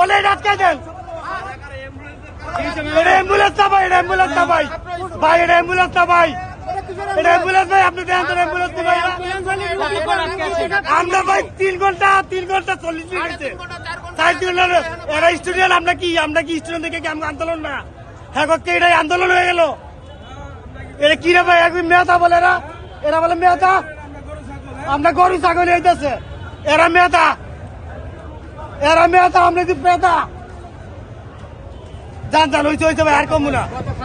বলে এটা আটকাই দেন। এটা অ্যাম্বুলেন্স না ভাই, এটা অ্যাম্বুলেন্স না ভাই, ভাই এটা অ্যাম্বুলেন্স না ভাই, এটা অ্যাম্বুলেন্স ভাই, আপনি দেন তো অ্যাম্বুলেন্স কি ভাই? আমরা ভাই 3 ঘন্টা 40 মিনিট হয়েছে, 4 ঘন্টা। এরা স্টুডেন্ট, আমরা কি স্টুডেন্ট দেখে কি আমরা আন্দোলন না? হ্যাঁ কে এটাই আন্দোলন হয়ে গেল? এটা কি রে ভাই? একদিন মেয়েটা বলে এরা বলে মেয়েটা, আমরা গরু ছাগল হইতেছে, এরা মেয়েটা আমরা যদি মেয়েটা জান হয়েছে ভাই, আর কমু না।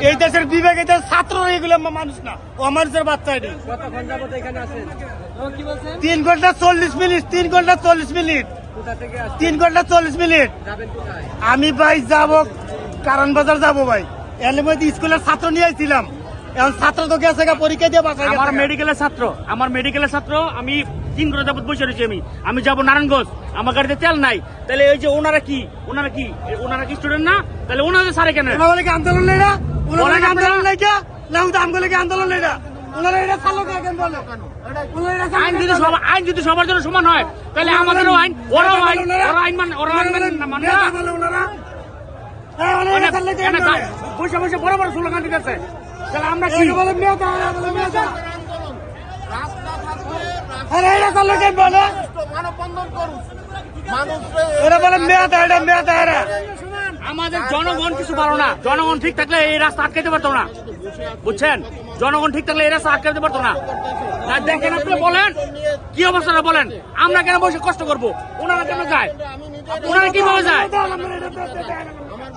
এই দেশের বিবেক, এই দেশের ছাত্র এগুলো মানুষ না, ও মানুষের বাচ্চা। এটি 3 ঘন্টা 40 মিনিট, 3 ঘন্টা 40 মিনিট, 3 ঘন্টা 40 মিনিট। আমি ভাই যাবো কারণ বাজার যাবো ভাই, এর মধ্যে স্কুলের ছাত্র নিয়ে আসছিলাম, এখন ছাত্র তো গেছে পরীক্ষা দিয়ে বাসায়। আমার মেডিকেলের ছাত্র, আমি 3 ঘন্টা যাবত বসে রয়েছি। আমি যাবো নারায়ণগঞ্জ, আমার গাড়িতে তেল নাই। তাহলে এই যে ওনারা কি স্টুডেন্ট না? তাহলে ওনাদের সারে কেন? ওনারা কি আন্দোলন নেই না? ওনারা কি আন্দোলন নেই কে? না আমগুলো কি আন্দোলন নেই না? ওনারা এটা চালু কেন বলে? আইন যদি সবার জন্য সমান হয়, তাহলে আমাদেরও আইন, ওরাও আইন, ওরা আইন মানে বসে বসে বড় বড় স্লোগান দিতেছে। তাহলে আমরা কি বলে? এটা চালু কেন বলে? এরা বলে মেয়াদা, এটা মেয়াদা। এরা আমাদের জনগণ কিছু পারো না। জনগণ ঠিক থাকলে এই রাস্তা আটকাতে পারতো না, বুঝছেন? জনগণ ঠিক থাকলে এই রাস্তা আটকাতে পারতো না। দেখেন, আপনি বলেন কি অবস্থাটা বলেন, আমরা কেন বসে কষ্ট করবো? ওনারা কেন যায়? ওনারা কিভাবে যায়?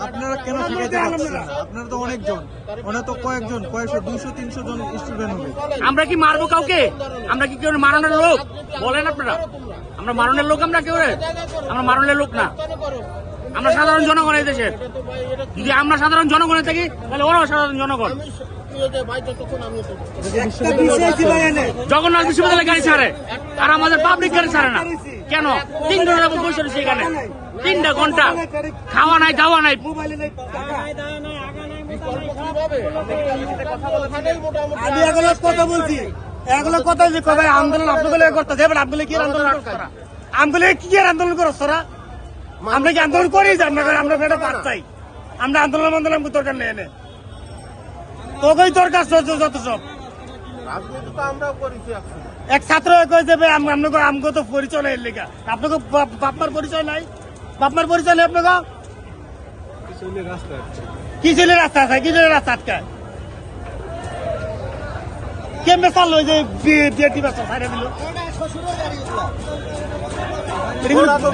আপনারা কেন ঠেকাইতে পারছেন? আপনারা তো অনেকজন, ওনারা তো কয়েকজন, 200-300 জন স্টুডেন্ট হবে। আমরা কি মারবো কাউকে? আমরা কি কেউ মারণের লোক? বলেন আপনারা, আমরা মারণের লোক? আমরা কেউ আমরা মারণের লোক না, আমরা সাধারণ জনগণ এই দেশের। যদি আমরা সাধারণ জনগণে থাকি, তাহলে ওরাও সাধারণ জনগণ। জগন্নাথ বিশ্ববিদ্যালয় গাড়ি ছাড়ে, আর আমাদের পাবলিক গাড়ি ছাড়ে না কেন? 3 ঘন্টা বসে রয়েছে এখানে, 3টা ঘন্টা, খাওয়া নাই, দাওয়া নাই। আমি এগুলো কথা বলছি, এগুলো কথা যে কবে আন্দোলন আপনাগুলো করতে যাবেন? আপনাগুলো কি আন্দোলন করা? আমগুলো কি আন্দোলন করো তোরা? আমরা কি আন্দোলন করি? আমরা বেটা পার চাই, আমরা আন্দোলন দরকার নেই, এনে তোকেই দরকার যত সব। এক ছাত্র কয়ে দেবে আমগো তো পরিচয় নাই, লেখা আপনাকে বাপমার পরিচয় নাই, বাপমার পরিচয় নেই আপনাকে। কি ছিল রাস্তা আছে? কি ছিল রাস্তা আটকায়? কেমনে চাললো যে বিয়েটি বাচ্চা ছাড়া দিল?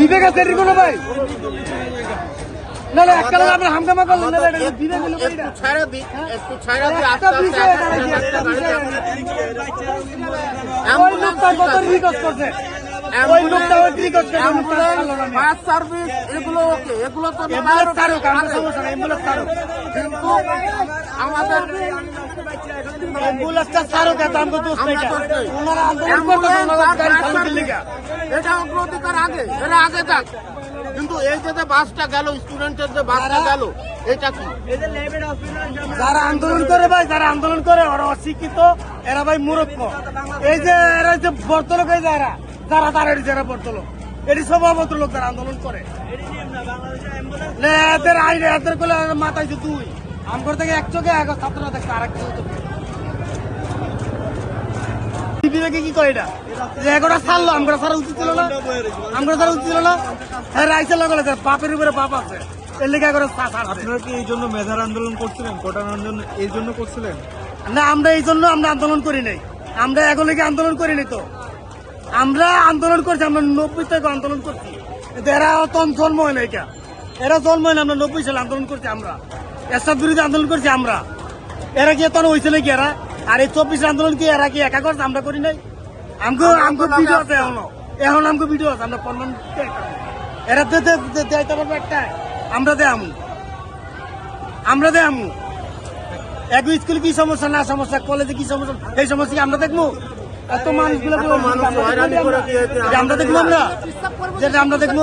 বিবেক আছে কোনো ভাই? না একটা আমরা হামগামা করলাম না, বিবেক হলো ছাড়া দিই, একটু ছাড়া দিই, আস্তে আস্তে বাস সার্ভিস এগুলো ওকে, এগুলো তো কিন্তু আমাদের এটা অগ্রাধিকার আগে, এরা আগে যাক। কিন্তু এই যে বাসটা গেল, স্টুডেন্টের যে বাসটা গেল, এটা কি? যারা আন্দোলন করে ভাই, যারা আন্দোলন করে ওরা অশিক্ষিত, এরা ভাই মূর্খ। এই যে এরা যে বর্তলোক, এই যে এরা যারা দাঁড়ায়, যারা বর্তলোক, এটি সব অভদ্রলোক যারা আন্দোলন করে। এদের আইন, এদের গুলো মাথায় যে তুই আমগর থেকে এক চোখে এক ছাত্র দেখছে, আর এক চোখে বিবেকে কি কয় এটা? এগোটা ছাড়লো, আমরা ছাড়া উচিত ছিল না, আমরা ছাড়া উচিত ছিল না। হ্যাঁ রাইসের লাগলে পাপের উপরে পাপ আছে, এর লেগে করে। আপনারা কি এই জন্য মেধার আন্দোলন করছিলেন? কোটার আন্দোলন এই জন্য করছিলেন না? আমরা এই জন্য আমরা আন্দোলন করি নাই, আমরা এগুলোকে আন্দোলন করিনি তো। আমরা আন্দোলন করছি, আমরা 90 থেকে আন্দোলন করছি। এরা অতন জন্ম হয় না, এটা এরা জন্ম হয় না। আমরা 90 সালে আন্দোলন করছি, আমরা এরশাদ বিরোধী আন্দোলন করছি আমরা। এরা কি তখন হয়েছিল কি এরা? আর এই 24 আন্দোলন কি এরা কি একা করছে? আমরা করি নাই। আমগো ভিডিও আছে, এখন আমগো ভিডিও আছে, আমরা প্রমাণ। এরা দেখাইতে পারবো একটা, আমরা দে আমু এক স্কুলে কি সমস্যা না সমস্যা, কলেজে কি সমস্যা, এই সমস্যা কি আমরা দেখবো? এত মানুষগুলো আমরা দেখবো, আমরা যেটা আমরা দেখবো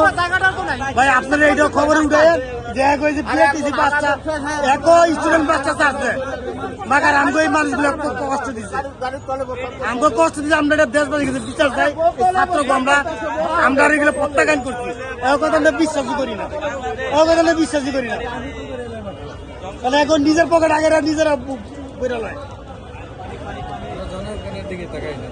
ভাই। আপনারা এইটা খবরে উঠায় যে কইছে বিএটিসি বাচ্চা এক স্টুডেন্ট বাচ্চা আছে মাগার আমগো এই মানুষগুলো কষ্ট দিছে আমগো কষ্ট দিছে আমরা এটা দেশবাসী কিছু বিচার চাই ছাত্র আমরা এগুলো প্রত্যাখ্যান করছি এই কথা আমরা বিশ্বাসই করি না এই কথা আমরা বিশ্বাসই করি না তাহলে এখন নিজের পকেট আগেরা নিজেরা বেরোয় জনগণের দিকে তাকাই না